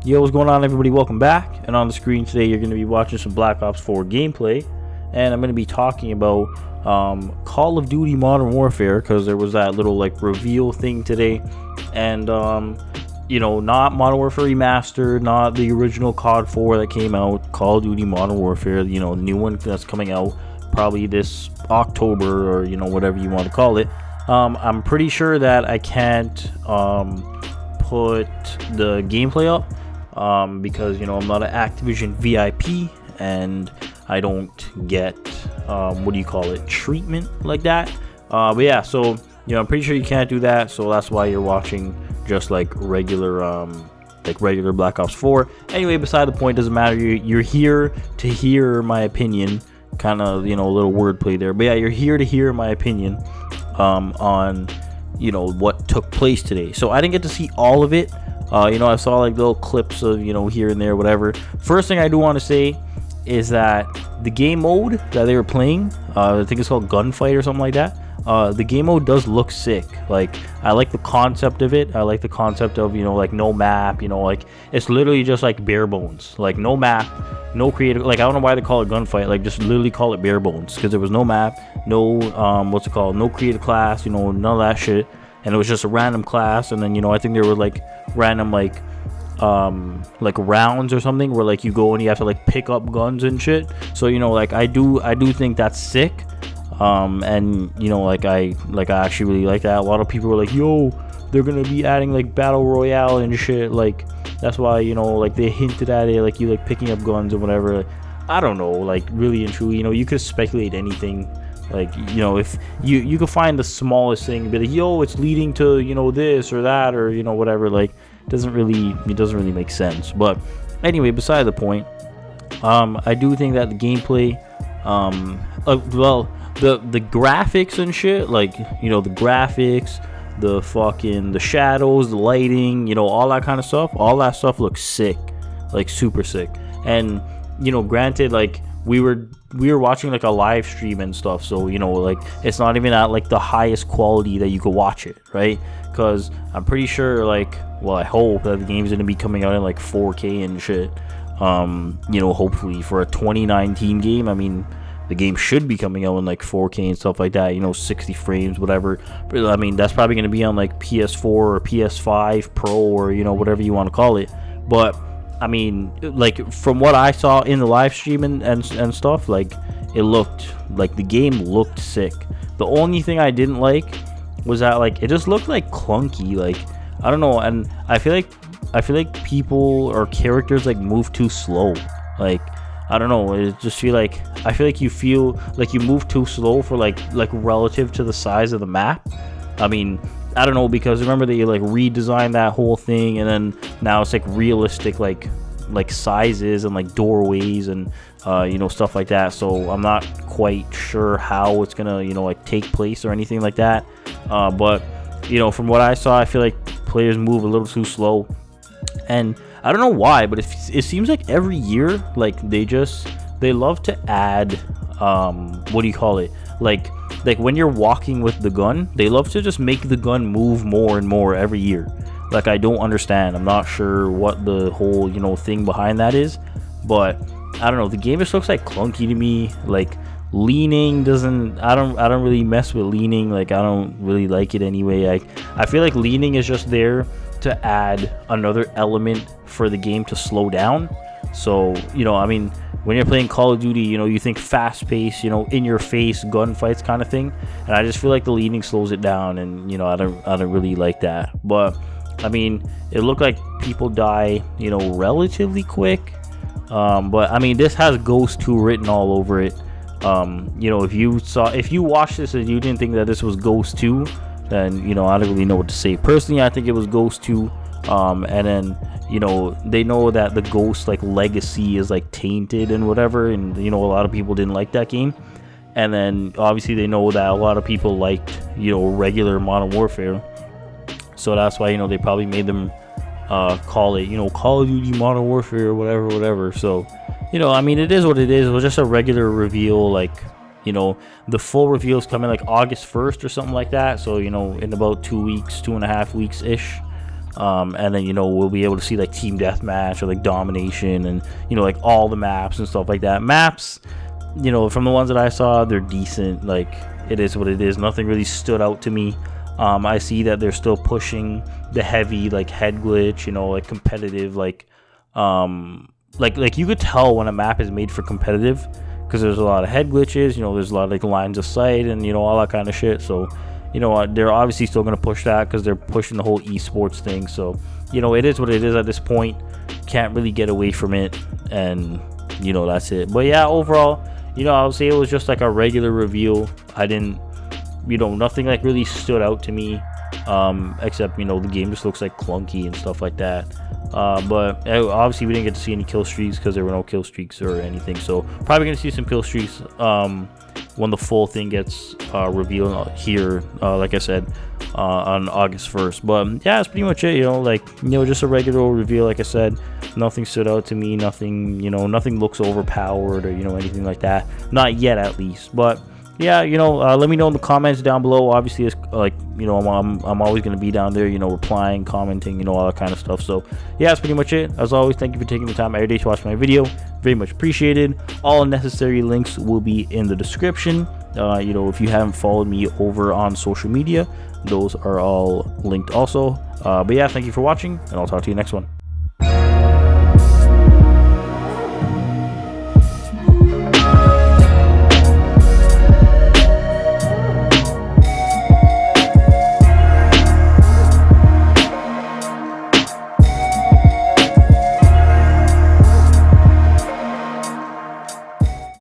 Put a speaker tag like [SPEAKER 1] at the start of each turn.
[SPEAKER 1] Yo, what's going on, everybody? Welcome back. And on the screen today, you're going to be watching some Black Ops 4 gameplay. And I'm going to be talking about Call of Duty Modern Warfare, because there was that little reveal thing today. And not Modern Warfare Remastered, not the original COD 4 that came out. Call of Duty Modern Warfare, the new one that's coming out probably this October, or whatever you want to call it. I'm pretty sure that I can't put the gameplay up because I'm not an Activision VIP and I don't get treatment like that. But yeah, so I'm pretty sure you can't do that, so that's why you're watching just regular Black Ops 4. Anyway, beside the point, doesn't matter. You're here to hear my opinion. Kind of a little wordplay there, but yeah, you're here to hear my opinion on what took place today. So I didn't get to see all of it. I saw little clips of here and there, whatever. First thing I do want to say is that the game mode that they were playing, I think it's called Gunfight or something like that. The game mode does look sick. I like the concept of it. I like the concept of no map. It's literally just bare bones. No map, no creative. I don't know why they call it Gunfight. Just literally call it bare bones, because there was no map, no no creative class. None of that shit. And it was just a random class. And then I think there were random rounds or something where you go and you have to pick up guns and shit. So I do think that's sick. And I actually really like that. A lot of people were like, yo, they're gonna be adding battle royale and shit. That's why they hinted at it, you picking up guns or whatever. I don't know, really and truly, you could speculate anything. If you could find the smallest thing, be yo, it's leading to this or that, or whatever. It doesn't really make sense. But anyway, beside the point, I do think that the gameplay, the graphics and shit, the graphics, the shadows, the lighting, all that kind of stuff, all that stuff looks sick, super sick. And granted, we were watching a live stream and stuff, so it's not even at the highest quality that you could watch it, right? Because I'm pretty sure I hope that the game's gonna be coming out in 4K and shit. Hopefully for a 2019 game. I mean, the game should be coming out in 4K and stuff like that, 60 frames, whatever. But I mean, that's probably going to be on PS4 or PS5 Pro, or whatever you want to call it. But I mean, from what I saw in the live stream and stuff, it looked the game looked sick. The only thing I didn't like was that it just looked clunky. I don't know, and I feel like people or characters move too slow. I don't know. I feel like you move too slow for relative to the size of the map. I mean, I don't know, because remember they redesigned that whole thing, and then now it's realistic sizes and doorways and stuff like that. So I'm not quite sure how it's gonna take place or anything like that. But from what I saw, I feel like players move a little too slow, and I don't know why, but it seems every year, they love to add, when you're walking with the gun, they love to just make the gun move more and more every year. I don't understand. I'm not sure what the whole, thing behind that is, but I don't know. The game just looks clunky to me. Leaning doesn't, I don't really mess with leaning. I don't really like it anyway. I feel like leaning is just there to add another element for the game to slow down. So I mean, when you're playing Call of Duty, you think fast pace, in your face gunfights kind of thing, and I just feel like the leaning slows it down, and I don't really like that. But I mean, it looked like people die relatively quick. But I mean, this has Ghost 2 written all over it. If you watched this and you didn't think that this was Ghost 2, then I don't really know what to say. Personally, I think it was Ghost 2. And then they know that the Ghost legacy is tainted and whatever, and a lot of people didn't like that game. And then obviously they know that a lot of people liked regular Modern Warfare, so that's why they probably made them call it Call of Duty Modern Warfare or whatever. So I mean, it is what it is. It was just a regular reveal. The full reveal is coming August 1st or something like that, so in about 2.5 weeks ish. And then, you know, we'll be able to see like team deathmatch or like domination, and, you know, like all the maps and stuff like that. Maps, you know, from the ones that I saw, they're decent. Like, it is what it is. Nothing really stood out to me. I see that they're still pushing the heavy like head glitch, you know, like competitive, like you could tell when a map is made for competitive, because there's a lot of head glitches, you know, there's a lot of like lines of sight and, you know, all that kind of shit. So, you know, they're obviously still going to push that because they're pushing the whole esports thing. So, you know, it is what it is at this point. Can't really get away from it, and, you know, that's it. But yeah, overall, you know, I would say it was just like a regular review. I didn't, you know, nothing like really stood out to me, except, you know, the game just looks like clunky and stuff like that. But obviously we didn't get to see any kill streaks because there were no kill streaks or anything. So probably gonna see some kill streaks when the full thing gets revealed here, like I said, on August 1st. But yeah, that's pretty much it. You know, like, you know, just a regular review. Like I said, nothing stood out to me. Nothing, you know, nothing looks overpowered or, you know, anything like that. Not yet, at least. But yeah, you know, let me know in the comments down below. Obviously, it's like, you know, I'm always going to be down there, you know, replying, commenting, you know, all that kind of stuff. So yeah, that's pretty much it. As always, thank you for taking the time every day to watch my video. Very much appreciated. All necessary links will be in the description. You know, if you haven't followed me over on social media, those are all linked also. But yeah, thank you for watching, and I'll talk to you next one.